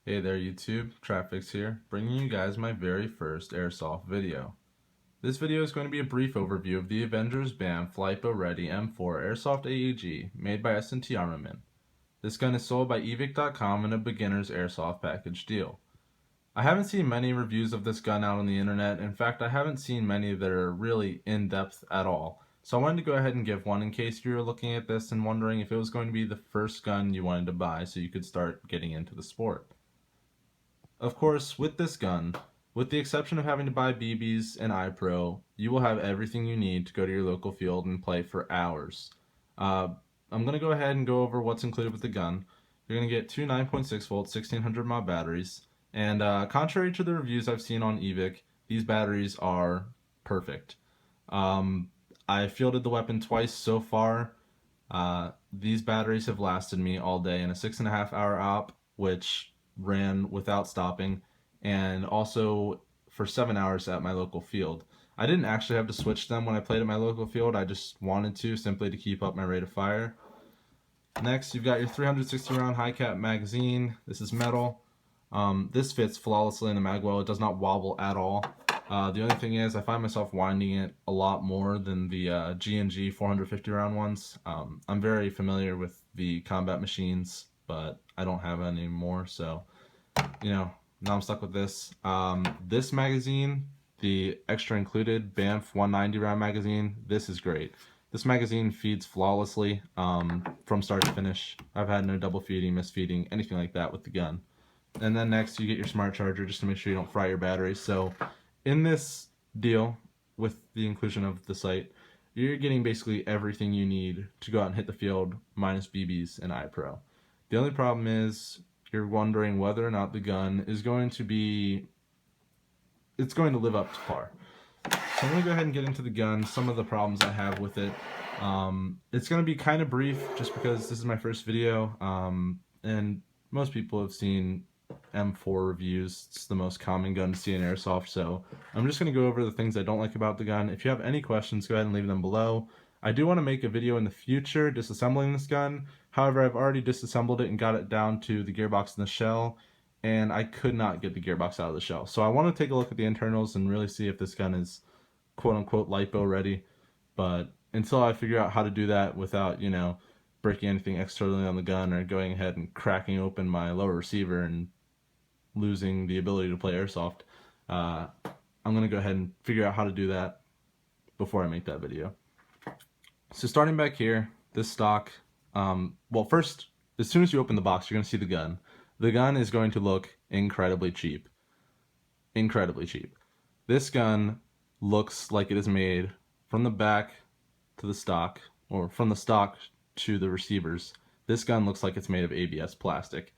Hey there YouTube, Traffics here, bringing you guys my very first airsoft video. This video is going to be a brief overview of the Avengers BAMF Lipo Ready M4 Airsoft AEG made by S&T Armament. This gun is sold by evic.com in a beginner's airsoft package deal. I haven't seen many reviews of this gun out on the internet. In fact, I haven't seen many that are really in-depth at all. So I wanted to go ahead and give one in case you were looking at this and wondering if it was going to be the first gun you wanted to buy so you could start getting into the sport. Of course, with this gun, with the exception of having to buy BBs and Eye Pro, you will have everything you need to go to your local field and play for hours. Uh, I'm going to go ahead and go over what's included with the gun. You're going to get two 9.6 volt 1600 mAh batteries, and contrary to the reviews I've seen on evic, these batteries are perfect. I fielded the weapon twice so far. These batteries have lasted me all day in a 6.5 hour op, which ran without stopping, and also for 7 hours at my local field. I didn't actually have to switch them when I played at my local field. I just wanted to, simply to keep up my rate of fire. Next, you've got your 360 round high cap magazine. This is metal. This fits flawlessly in the magwell. It does not wobble at all. The only thing is, I find myself winding it a lot more than the G&G 450 round ones. I'm very familiar with the combat machines, but I don't have any anymore, so now I'm stuck with this. This magazine, the extra included BAMF 190 round magazine, this is great. This magazine feeds flawlessly from start to finish. I've had no double feeding, misfeeding, anything like that with the gun. And then next you get your smart charger just to make sure you don't fry your batteries. So in this deal, with the inclusion of the sight, you're getting basically everything you need to go out and hit the field minus BBs and Eye Pro. The only problem is you're wondering whether or not the gun is going to live up to par. So I'm going to go ahead and get into the gun, some of the problems I have with it. It's going to be kind of brief just because this is my first video, and most people have seen M4 reviews. It's the most common gun to see in airsoft, so I'm just going to go over the things I don't like about the gun. If you have any questions, go ahead and leave them below. I do want to make a video in the future disassembling this gun. However, I've already disassembled it and got it down to the gearbox and the shell, and I could not get the gearbox out of the shell. So I want to take a look at the internals and really see if this gun is quote-unquote lipo ready. But until I figure out how to do that without, breaking anything externally on the gun or going ahead and cracking open my lower receiver and losing the ability to play airsoft, I'm going to go ahead and figure out how to do that before I make that video. So starting back here, this stock, well, first, as soon as you open the box, you're going to see the gun. The gun is going to look incredibly cheap. Incredibly cheap. This gun looks like it is made from the back to the stock, or from the stock to the receivers. This gun looks like it's made of ABS plastic.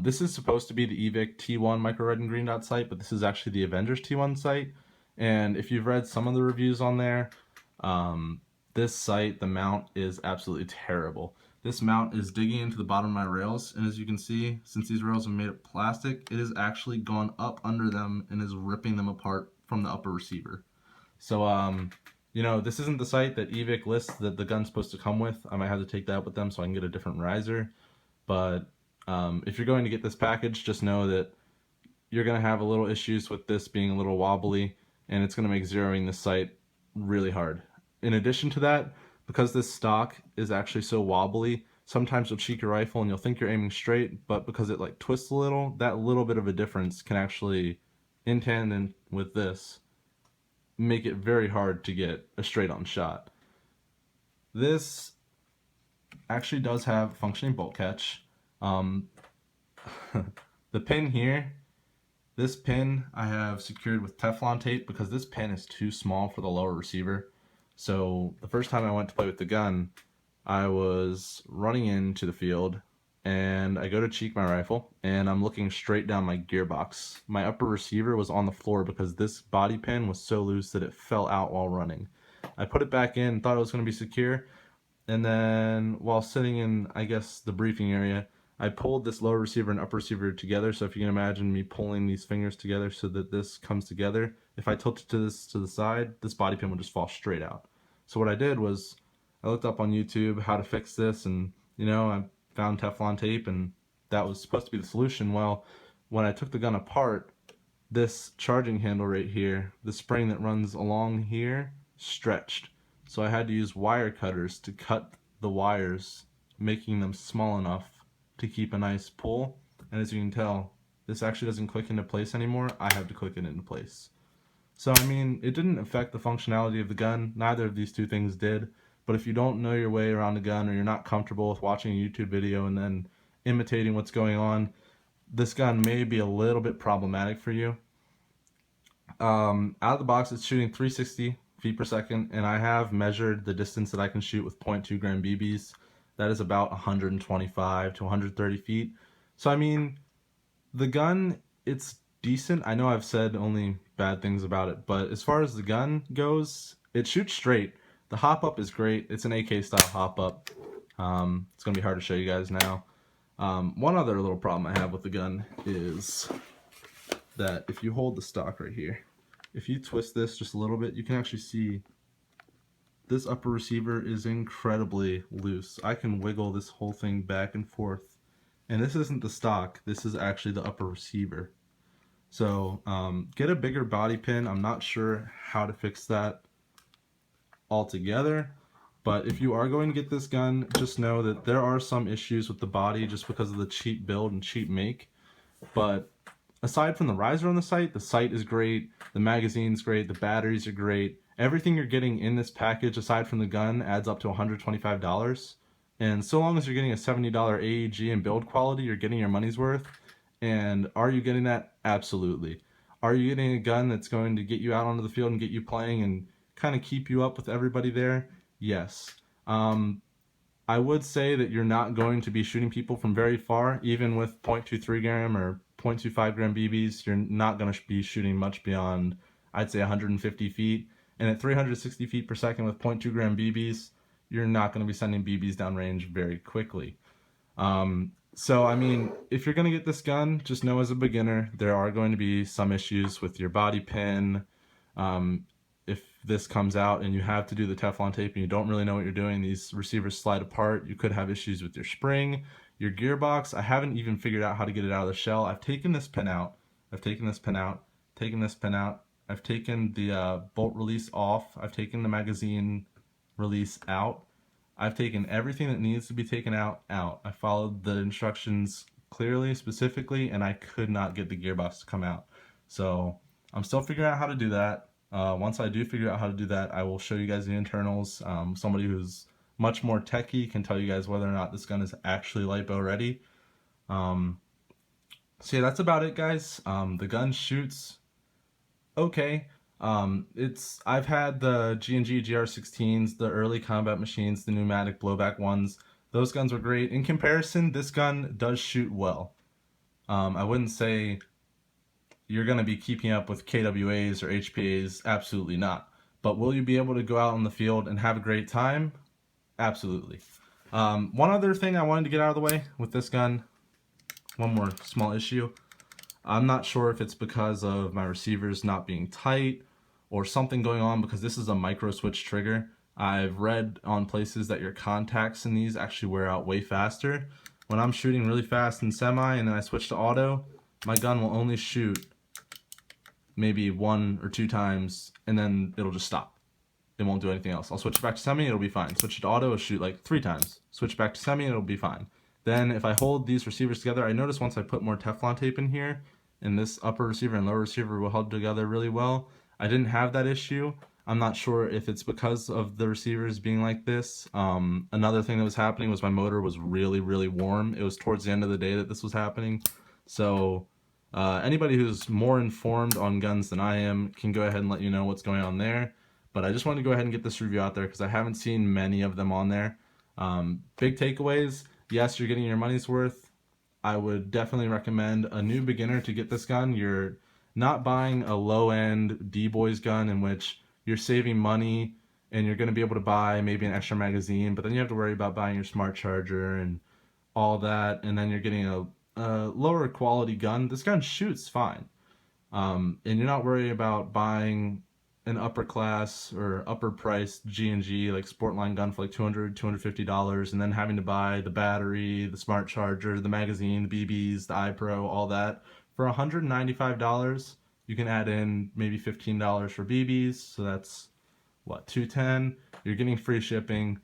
This is supposed to be the evic T1 micro red and green dot sight, but this is actually the Avengers T1 sight. And if you've read some of the reviews on there, this sight, the mount is absolutely terrible. This mount is digging into the bottom of my rails, and as you can see, since these rails are made of plastic, it has actually gone up under them and is ripping them apart from the upper receiver. So, this isn't the sight that evic lists that the gun's supposed to come with. I might have to take that with them so I can get a different riser. But if you're going to get this package, just know that you're going to have a little issues with this being a little wobbly, and it's going to make zeroing the sight really hard. In addition to that, because this stock is actually so wobbly, sometimes you'll cheek your rifle and you'll think you're aiming straight, but because it twists a little, that little bit of a difference can actually, in tandem with this, make it very hard to get a straight on shot. This actually does have functioning bolt catch. The pin here, this pin I have secured with Teflon tape because this pin is too small for the lower receiver. So the first time I went to play with the gun, I was running into the field and I go to cheek my rifle and I'm looking straight down my gearbox. My upper receiver was on the floor because this body pin was so loose that it fell out while running. I put it back in, thought it was going to be secure, and then while sitting in, I guess, the briefing area, I pulled this lower receiver and upper receiver together. So if you can imagine me pulling these fingers together so that this comes together, if I tilt it to the side, this body pin would just fall straight out. So what I did was I looked up on YouTube how to fix this, and I found Teflon tape, and that was supposed to be the solution. Well, when I took the gun apart, this charging handle right here, the spring that runs along here, stretched. So I had to use wire cutters to cut the wires, making them small enough to keep a nice pull. And as you can tell, this actually doesn't click into place anymore. I have to click it into place. So I mean, it didn't affect the functionality of the gun. Neither of these two things did. But if you don't know your way around a gun, or you're not comfortable with watching a YouTube video and then imitating what's going on, this gun may be a little bit problematic for you. Out of the box, it's shooting 360 feet per second, and I have measured the distance that I can shoot with 0.2 gram BBs. That is about 125 to 130 feet. So I mean, the gun, it's decent. I know I've said only bad things about it, but as far as the gun goes, it shoots straight. The hop up is great. It's an AK style hop up. It's gonna be hard to show you guys now. One other little problem I have with the gun is that if you hold the stock right here, if you twist this just a little bit, you can actually see this upper receiver is incredibly loose. I can wiggle this whole thing back and forth. And this isn't the stock, this is actually the upper receiver. So get a bigger body pin. I'm not sure how to fix that altogether, but if you are going to get this gun, just know that there are some issues with the body just because of the cheap build and cheap make. But aside from the riser on the sight is great, the magazine's great, the batteries are great. Everything you're getting in this package, aside from the gun, adds up to $125. And so long as you're getting a $70 AEG and build quality, you're getting your money's worth. And are you getting that? Absolutely. Are you getting a gun that's going to get you out onto the field and get you playing and kind of keep you up with everybody there? Yes. I would say that you're not going to be shooting people from very far, even with 0.23 gram or 0.25 gram BBs. You're not going to be shooting much beyond, I'd say, 150 feet. And at 360 feet per second with 0.2 gram BBs, you're not going to be sending BBs downrange very quickly. So, I mean, if you're going to get this gun, just know as a beginner, there are going to be some issues with your body pin. If this comes out and you have to do the Teflon tape and you don't really know what you're doing, these receivers slide apart. You could have issues with your spring, your gearbox. I haven't even figured out how to get it out of the shell. I've taken this pin out. I've taken this pin out. Taken this pin out. I've taken the bolt release off. I've taken the magazine release out. I've taken everything that needs to be taken out. I followed the instructions clearly, specifically, and I could not get the gearbox to come out. So I'm still figuring out how to do that. Once I do figure out how to do that, I will show you guys the internals. Somebody who's much more techie can tell you guys whether or not this gun is actually Lipo ready. So yeah, that's about it, guys. The gun shoots okay. I've had the G&G GR16s, the early combat machines, the pneumatic blowback ones. Those guns were great. In comparison, this gun does shoot well. I wouldn't say you're going to be keeping up with KWAs or HPAs. Absolutely not. But will you be able to go out on the field and have a great time? Absolutely. One other thing I wanted to get out of the way with this gun, one more small issue. I'm not sure if it's because of my receivers not being tight or something going on, because this is a micro switch trigger. I've read on places that your contacts in these actually wear out way faster. When I'm shooting really fast in semi and then I switch to auto, my gun will only shoot maybe 1 or 2 times and then it'll just stop. It won't do anything else. I'll switch it back to semi, it'll be fine. Switch it to auto, it'll shoot like 3 times. Switch back to semi, it'll be fine. Then if I hold these receivers together, I notice once I put more Teflon tape in here, and this upper receiver and lower receiver will hold together really well. I didn't have that issue. I'm not sure if it's because of the receivers being like this. Another thing that was happening was my motor was really, really warm. It was towards the end of the day that this was happening. So anybody who's more informed on guns than I am can go ahead and let you know what's going on there. But I just wanted to go ahead and get this review out there because I haven't seen many of them on there. Big takeaways. Yes, you're getting your money's worth. I would definitely recommend a new beginner to get this gun. You're not buying a low-end D-Boys gun in which you're saving money and you're going to be able to buy maybe an extra magazine, but then you have to worry about buying your smart charger and all that, and then you're getting a lower quality gun. This gun shoots fine, and you're not worried about buying an upper class or upper priced G&G like Sportline gun for like $200, $250, and then having to buy the battery, the smart charger, the magazine, the BBs, the iPro, all that For $195, you can add in maybe $15 for BBs, so that's what, $210. You're getting free shipping,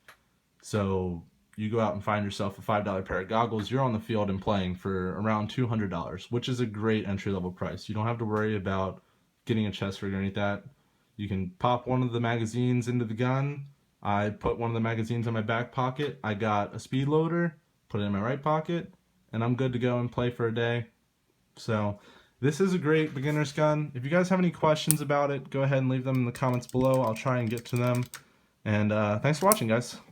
so you go out and find yourself a $5 pair of goggles, you're on the field and playing for around $200, which is a great entry-level price. You don't have to worry about getting a chest rig or anything like that. You can pop one of the magazines into the gun. I put one of the magazines in my back pocket. I got a speed loader, put it in my right pocket, and I'm good to go and play for a day. So this is a great beginner's gun. If you guys have any questions about it, go ahead and leave them in the comments below. I'll try and get to them. And thanks for watching, guys.